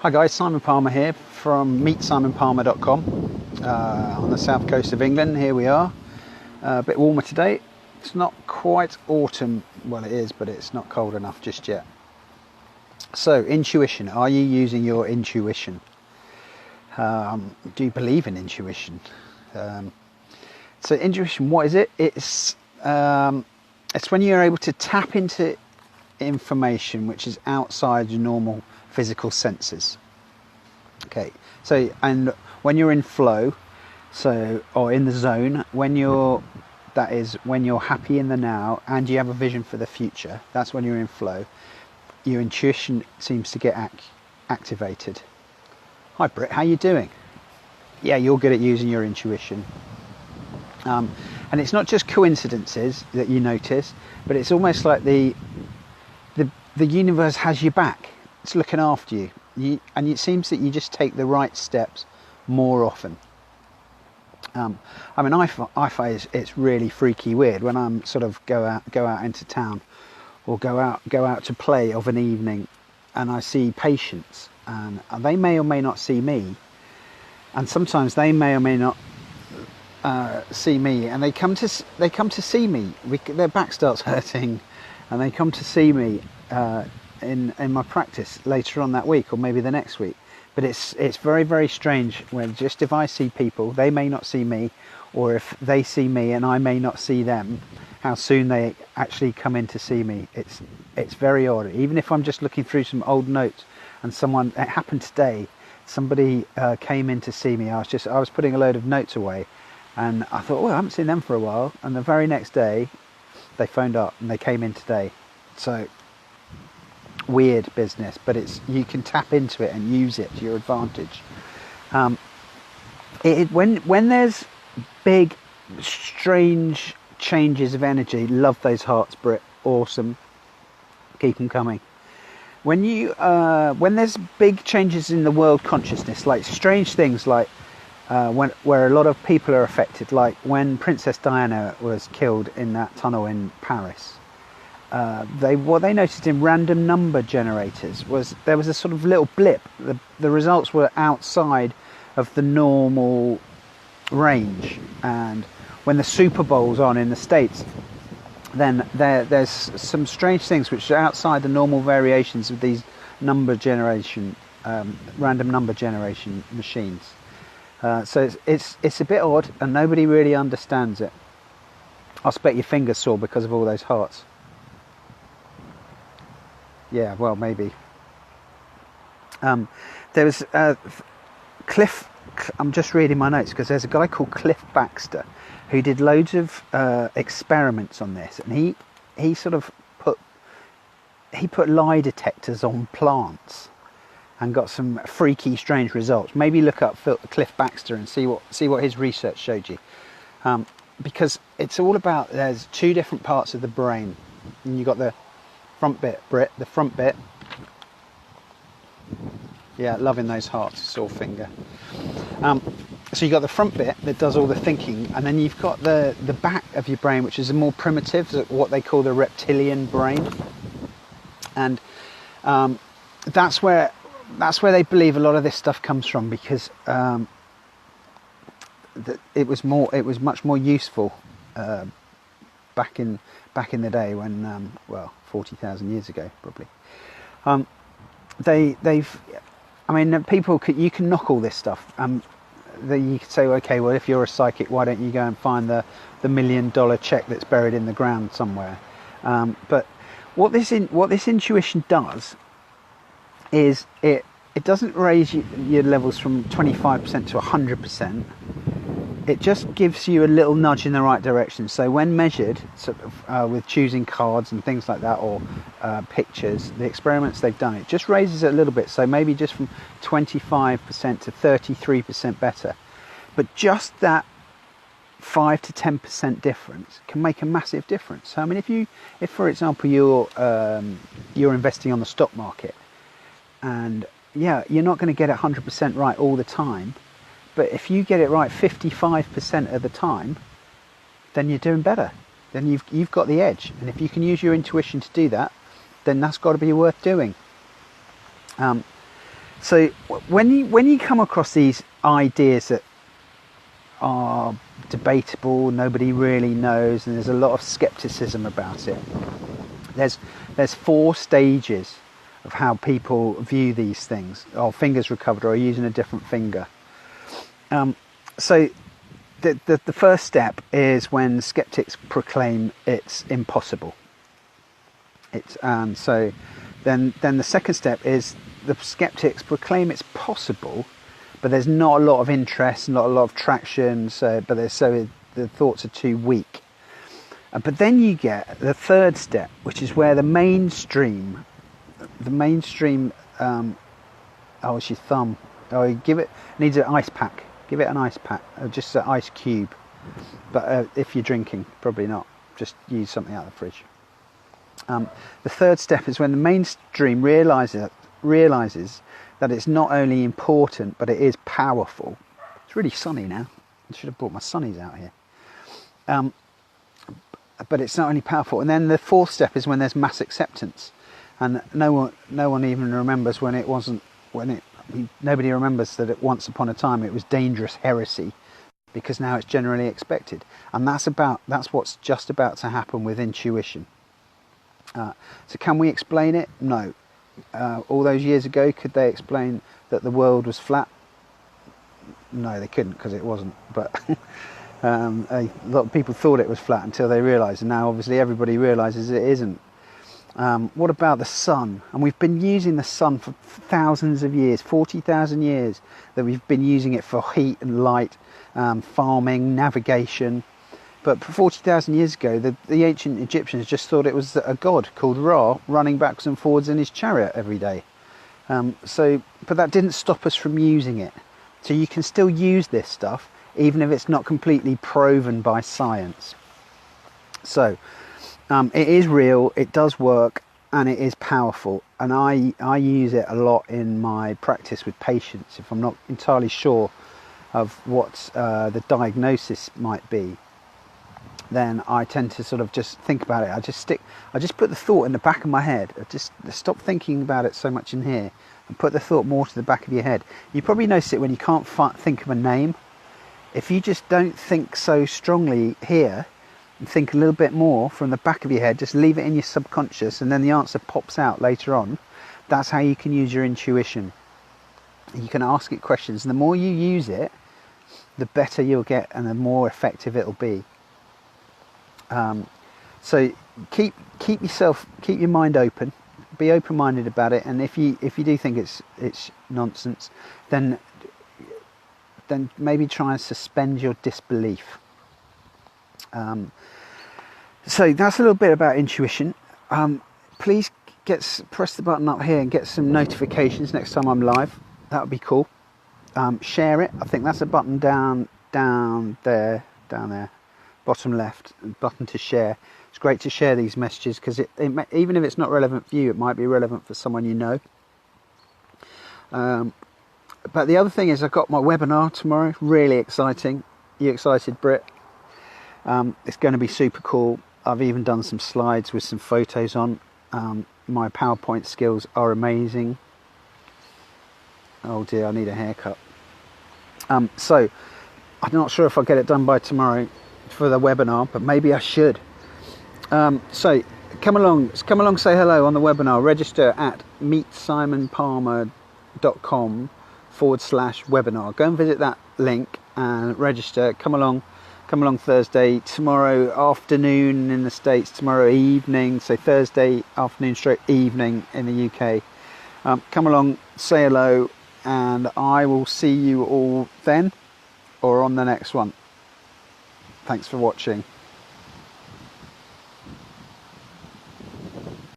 Hi guys, Simon Palmer here from meetsimonpalmer.com on the south coast of England. Here we are, a bit warmer today. It's not quite autumn, well it is, but it's not cold enough just yet. So, intuition, are you using your intuition? Do you believe in intuition? So intuition, what is it? It's when you're able to tap into information which is outside your normal physical senses. Okay, so and when you're in flow, or in the zone, when you're happy in the now and you have a vision for the future, that's when you're in flow. Your intuition seems to get activated. Hi Britt, how you doing? Yeah, you're good at using your intuition. And it's not just coincidences that you notice, but it's almost like the universe has your back. It's looking after you, and it seems that you just take the right steps more often. I mean, I find it's really freaky weird when I'm sort of go out into town, or go out to play of an evening, and I see patients, and they may or may not see me, and sometimes they may or may not see me, and they come to see me. Their back starts hurting, and they come to see me in my practice later on that week, or maybe the next week. But it's very, very strange when just if I see people, they may not see me, or if they see me and I may not see them, how soon they actually come in to see me. It's very odd. Even if I'm just looking through some old notes, and it happened today, somebody came in to see me. I was putting a load of notes away, and I thought, well, I haven't seen them for a while, and the very next day they phoned up and they came in today. So weird business, but you can tap into it and use it to your advantage. When there's big, strange changes of energy, love those hearts, Britt. Awesome. Keep them coming. When there's big changes in the world consciousness, like strange things, like where a lot of people are affected, like when Princess Diana was killed in that tunnel in Paris. What they noticed in random number generators was there was a sort of little blip. The results were outside of the normal range, and when the Super Bowl's on in the States, then there's some strange things which are outside the normal variations of these number generation, random number generation machines. So it's a bit odd, and nobody really understands it. I expect your fingers sore because of all those hearts. Yeah, well, maybe. There was Cliff. I'm just reading my notes because there's a guy called Cliff Baxter who did loads of experiments on this, and he sort of put lie detectors on plants and got some freaky, strange results. Maybe look up Cliff Baxter and see what his research showed you, because it's all about, there's two different parts of the brain, and you got the front bit, Britt, the front bit. Yeah, loving those hearts, sore finger. So you got the front bit that does all the thinking, and then you've got the back of your brain, which is a more primitive, what they call the reptilian brain, and that's where they believe a lot of this stuff comes from, because it was much more useful back in the day when 40,000 years ago probably. You can knock all this stuff. You could say, okay, well, if you're a psychic, why don't you go and find the $1 million check that's buried in the ground somewhere? But what this intuition does is it doesn't raise your levels from 25% to 100%. It just gives you a little nudge in the right direction. So when measured, sort of with choosing cards and things like that, or pictures, the experiments they've done, it just raises it a little bit. So maybe just from 25% to 33% better. But just that 5 to 10% difference can make a massive difference. So I mean, if for example you're investing on the stock market, and yeah, you're not going to get it 100% right all the time. But if you get it right 55% of the time, then you're doing better. Then you've got the edge. And if you can use your intuition to do that, then that's got to be worth doing. So when you come across these ideas that are debatable, nobody really knows, and there's a lot of skepticism about it, there's 4 stages of how people view these things. Oh, fingers recovered, or using a different finger. So the first step is when skeptics proclaim it's impossible. So then the second step is the skeptics proclaim it's possible, but there's not a lot of interest, not a lot of traction. So the thoughts are too weak. But then you get the third step, which is where the mainstream. Oh, it's your thumb. Oh, give it needs an ice pack. Give it an ice pack, or just an ice cube. But if you're drinking, probably not. Just use something out of the fridge. The third step is when the mainstream realizes that it's not only important, but it is powerful. It's really sunny now. I should have brought my sunnies out here. But it's not only powerful. And then the fourth step is when there's mass acceptance, and no one even remembers nobody remembers that at once upon a time it was dangerous heresy, because now it's generally accepted. And that's what's just about to happen with intuition. So can we explain it? No. All those years ago, could they explain that the world was flat? No, they couldn't, because it wasn't. But a lot of people thought it was flat until they realised, and now obviously everybody realises it isn't. What about the sun? And we've been using the sun for thousands of years, 40,000 years, that we've been using it for heat and light, farming, navigation. But 40,000 years ago, the ancient Egyptians just thought it was a god called Ra running backwards and forwards in his chariot every day. But that didn't stop us from using it. So you can still use this stuff, even if it's not completely proven by science. So it is real, it does work, and it is powerful. And I use it a lot in my practice with patients. If I'm not entirely sure of what the diagnosis might be, then I tend to sort of just think about it. I just put the thought in the back of my head. I just stop thinking about it so much in here and put the thought more to the back of your head. You probably notice it when you can't think of a name. If you just don't think so strongly here and think a little bit more from the back of your head, just leave it in your subconscious, and then the answer pops out later on. That's how you can use your intuition. You can ask it questions, and the more you use it, the better you'll get and the more effective it'll be. So keep your mind open, be open-minded about it, and if you do think it's nonsense, then maybe try and suspend your disbelief. So that's a little bit about intuition. Please press the button up here and get some notifications next time I'm live. That would be cool. Share it. I think that's a button down there, bottom left, button to share. It's great to share these messages, because even if it's not relevant for you, it might be relevant for someone you know. But the other thing is, I've got my webinar tomorrow. Really exciting. You excited, Britt? It's going to be super cool. I've even done some slides with some photos on. My PowerPoint skills are amazing. Oh dear, I need a haircut. So I'm not sure if I'll get it done by tomorrow for the webinar, but maybe I should. So come along, say hello on the webinar. Register at meetsimonpalmer.com/webinar. Go and visit that link and register. Come along Thursday, tomorrow afternoon in the States, tomorrow evening, so Thursday afternoon straight evening in the UK. Come along, say hello, and I will see you all then or on the next one. Thanks for watching.